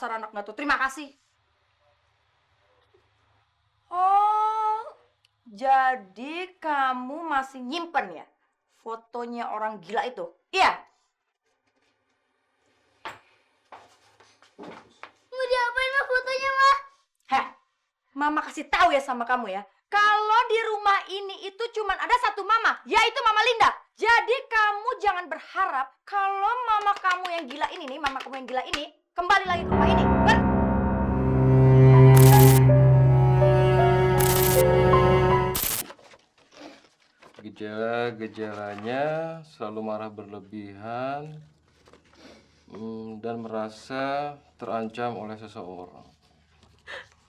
Dasar anak nggak tahu terima kasih. Oh, jadi kamu masih nyimpen ya fotonya orang gila itu? Iya. Mau diapain mah fotonya mah? Heh, Mama kasih tahu ya sama kamu ya. Kalau di rumah ini itu cuman ada satu mama, yaitu Mama Linda. Jadi kamu jangan berharap kalau mama kamu yang gila ini nih, mama kamu yang gila ini kembali lagi ke rumah ini. Gejala-gejalanya selalu marah berlebihan dan merasa terancam oleh seseorang.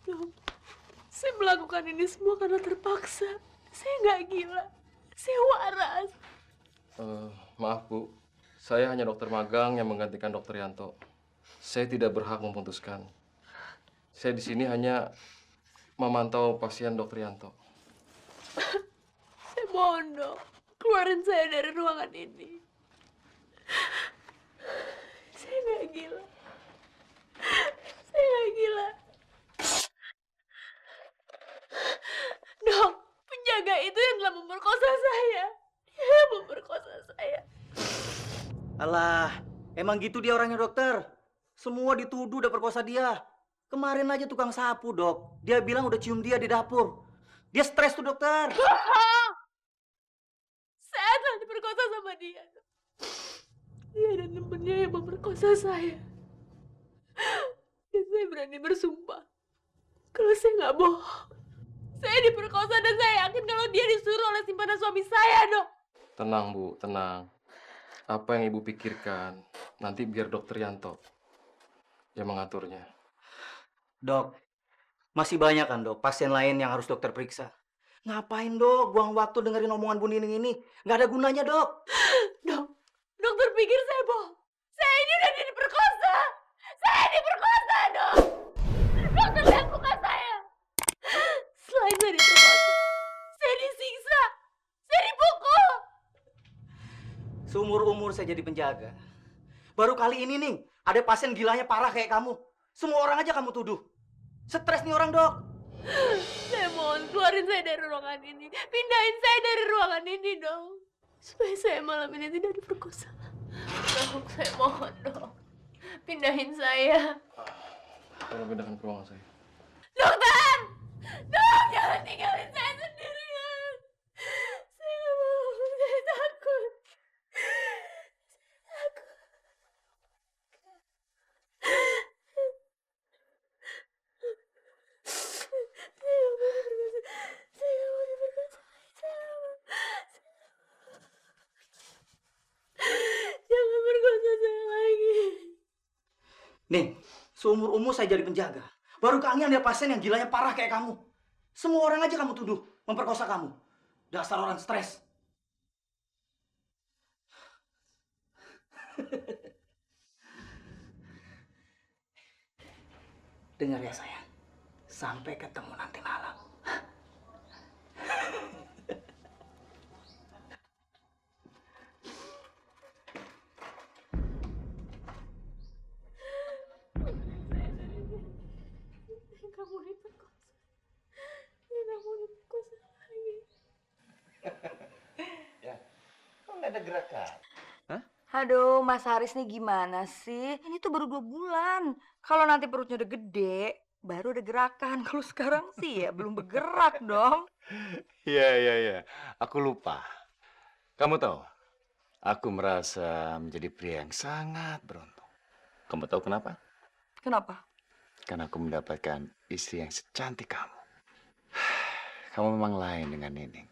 Dok, saya melakukan ini semua karena terpaksa. Saya nggak gila. Saya waras. Maaf Bu, saya hanya dokter magang yang menggantikan dokter Yanto. Saya tidak berhak memutuskan. Saya di sini hanya memantau pasien dokter Yanto. Saya mohon dok, keluarin saya dari ruangan ini. Saya nggak gila. Saya nggak gila. Dok, penjaga itu yang telah memperkosa saya. Dia memperkosa saya. Alah, emang gitu dia orangnya dokter. Semua dituduh udah perkosa dia. Kemarin aja tukang sapu dok, dia bilang udah cium dia di dapur. Dia stres tuh dokter. Saya telah diperkosa sama dia. Dia dan temennya yang memperkosa saya. Dan saya berani bersumpah kalau saya nggak bohong. Saya diperkosa dan saya yakin kalau dia disuruh oleh simpanan suami saya, dok. Tenang Bu, tenang. Apa yang Ibu pikirkan, nanti biar dokter Yanto yang mengaturnya. Dok, masih banyak kan dok pasien lain yang harus dokter periksa. Ngapain dok buang waktu dengerin omongan Bu Nining ini? Nggak ada gunanya dok. Dok, dokter pikir saya bohong. Saya ini udah diperkosa. Saya diperkosa, dok. Dokter lihat muka saya. Selain saya diperkosa, saya disiksa. Saya dipukul. Seumur-umur saya jadi penjaga. Baru kali ini nih, ada pasien gilanya parah kayak kamu. Semua orang aja kamu tuduh. Stres nih orang dok. Saya mohon keluarin saya dari ruangan ini. Pindahin saya dari ruangan ini, dong. Supaya saya malam ini tidak diperkosa. Dok, saya mohon, dok. Pindahin saya. Tolong pindahkan ke ruangan saya. Dokter! Dok, jangan tinggalin saya sendirian. Saya nggak mau, saya takut. Saya takut. Saya nggak mau diperkosa. Saya nggak mau diperkosa. Saya nggak mau. Jangan perkosa saya lagi. Nih, seumur-umur saya jadi penjaga. Baru kali ini ada pasien yang gilanya parah kayak kamu. Semua orang aja kamu tuduh memperkosa kamu. Dasar orang stres. Dengar ya sayang. Sampai ketemu nanti malam. Kamu diperkosa. Kamu diperkosa lagi. Ya, kok nggak ada gerakan? Aduh, Mas Haris nih gimana sih? Ini tuh baru 2 bulan. Kalau nanti perutnya udah gede, baru ada gerakan. Kalau sekarang sih ya belum bergerak dong. Iya. Aku lupa. Kamu tahu, aku merasa menjadi pria yang sangat beruntung. Kamu tahu kenapa? Kenapa? Karena aku mendapatkan istri yang secantik kamu. Kamu memang lain dengan Nining.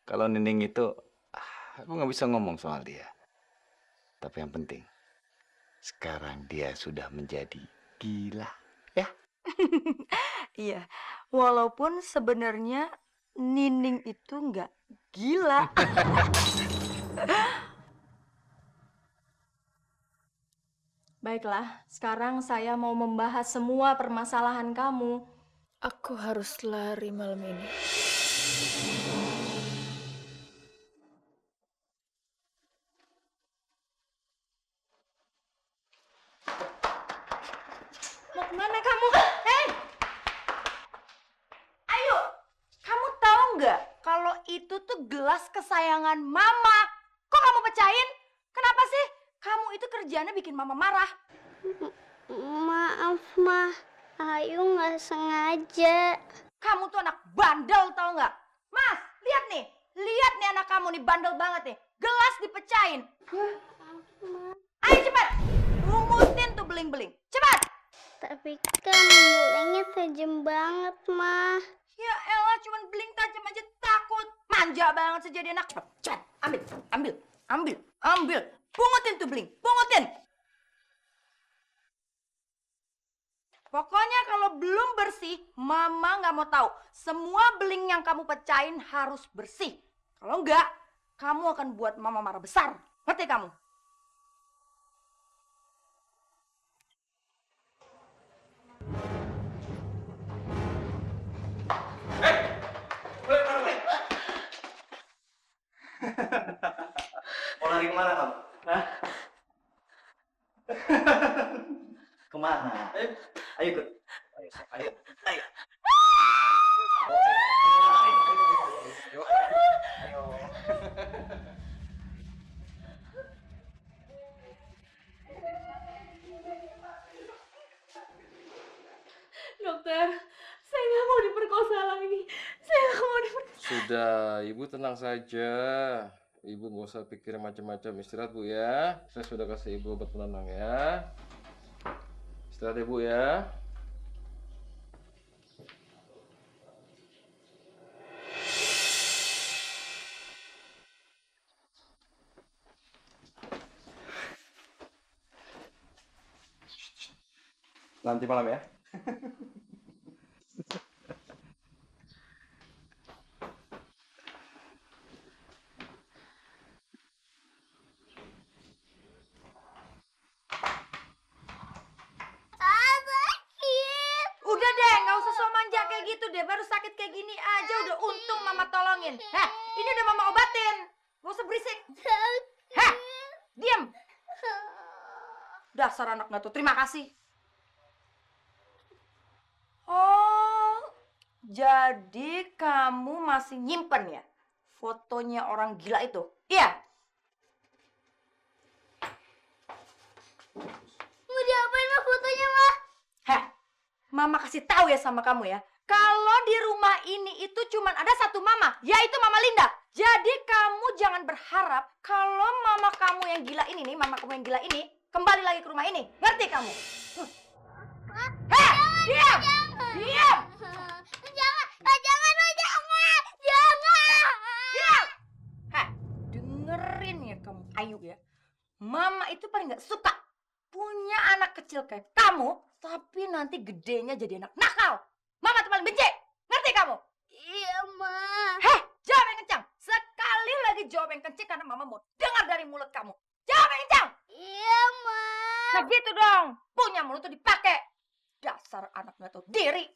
Kalau Nining itu, aku nggak bisa ngomong soal dia. Tapi yang penting, sekarang dia sudah menjadi gila, ya? Iya, walaupun sebenarnya Nining itu nggak gila. Baiklah, sekarang saya mau membahas semua permasalahan kamu. Aku harus lari malam ini. kesayangan mama. Kok kamu pecahin? Kenapa sih? Kamu itu kerjanya bikin mama marah. Maaf, Ma. Ayu nggak sengaja. Kamu tuh anak bandel tau nggak? Mas, lihat nih. Lihat nih anak kamu nih bandel banget nih. Gelas dipecahin. Ayo cepat. Rumutin tuh beling-beling. Cepat. Tapi kan belengnya tajam banget, Ma. Ya elah, cuman beling tajam aja takut. Manja banget sih jadi anak. Cepat, cepat. Ambil. Pungutin tuh beling, pungutin. Pokoknya kalau belum bersih, mama nggak mau tahu. Semua beling yang kamu pecahin harus bersih. Kalau enggak, kamu akan buat mama marah besar. Ngerti kamu? Mau lari kemana kamu? Hah? Kemana? Ayo ikut. Ayo. Dokter, saya nggak mau diperkosa lagi. Saya nggak mau diperkosa. Sudah, Ibu tenang saja. Ibu nggak usah pikirin macam-macam. Istirahat, Bu ya. Saya sudah kasih Ibu obat penenang ya. Istirahat ya, Bu ya. Nanti malam ya. Udah deh, nggak usah sok manja kayak gitu deh. Baru sakit kayak gini aja udah untung mama tolongin. Heh, ini udah mama obatin. Gak usah berisik. Heh, diam. Dasar anak nggak tuh. Terima kasih. Oh, jadi kamu masih nyimpen ya fotonya orang gila itu? Iya. Mau diapain, Ma, fotonya, Ma? Heh, mama kasih tahu ya sama kamu ya. Kalau di rumah ini itu cuman ada satu mama, yaitu Mama Linda. Jadi kamu jangan berharap kalau mama kamu yang gila ini nih, mama kamu yang gila ini kembali lagi ke rumah ini. Ngerti kamu? Heh, diam. Diam. Jangan, Ma, jangan, Ma, jangan. Jangan. Diam. Heh, dengerin ya kamu Ayu ya. Mama itu paling nggak suka punya anak kecil kayak kamu, tapi nanti gedenya jadi anak nakal. Mama tuh paling benci. Ngerti kamu? Iya, Ma. Heh, jawab yang kencang. Sekali lagi jawab yang kencang karena mama mau dengar dari mulut kamu. Jawab yang kencang. Iya, Ma. Nah gitu dong. Punya mulut tuh dipakai. Dasar anak nggak tahu diri.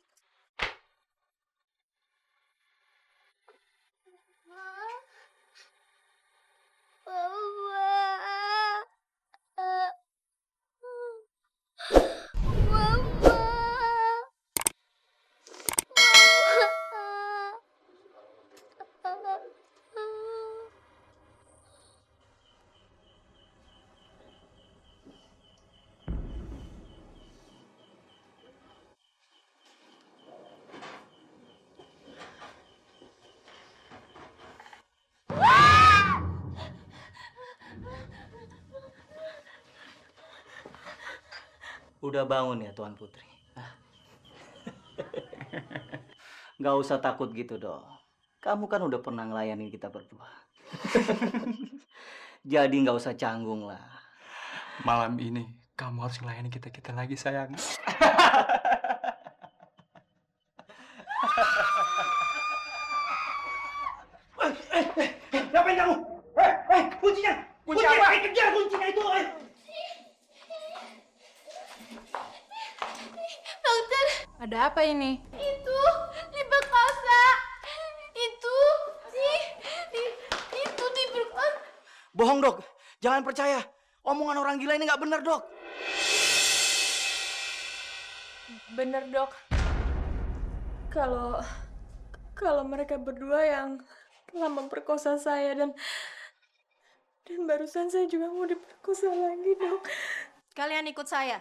Udah bangun ya Tuan Putri? Hah? Nggak usah takut gitu dong. Kamu kan udah pernah ngelayanin kita berdua. Jadi nggak usah canggung lah. Malam ini kamu harus ngelayani kita lagi sayang. Ngapain kamu? Kuncinya! Kunci apa? Kejar kuncinya itu! Dokter, Ada apa ini? itu diperkosa. Itu diperkosa. Bohong dok, jangan percaya. Omongan orang gila ini nggak benar dok. Bener, Dok. Kalau mereka berdua yang telah memperkosa saya dan barusan saya juga mau diperkosa lagi, Dok. Kalian ikut saya.